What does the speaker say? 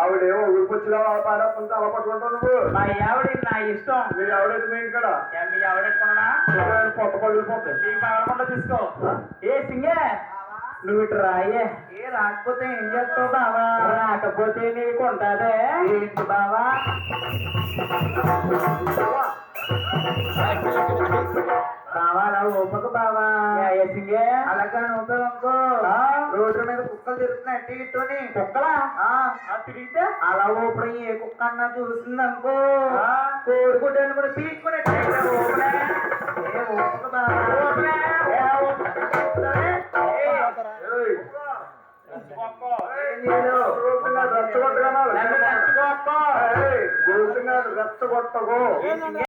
ఆవిడేమో ఊరికొచ్చినా పాడకుండా అలా పట్టుకుంటావు నువ్వు. మా ఆవిడ నా ఇష్టం. మీరు ఆవిడైతే మెయిన్ కదా మీ ఆవిడెట్టుకున్నా పొట్ట పగిలిపోతాయి. మీకు పగలకుండా తీసుకో. ఏ సింగే నువ్వు ఇటు రాయే. ఏ రాకపోతే ఏం చేస్తావు బావా? రాకపోతే నీకు ఉంటదే. ఏంటి బావా? బావా అలా ఊపకు బావా. సింగే అలాగా ఊపకో. రోడ్డు మీద కుక్కలు తిరుగుతున్నాయి అటు ఇటుని. కుక్కలా తిరిగితే అలా ఊపడం ఏ కుక్క అన్నా చూసింది అనుకో కోరుకుంటాను కూడా పీక్కునే రెచ్చగొట్టగో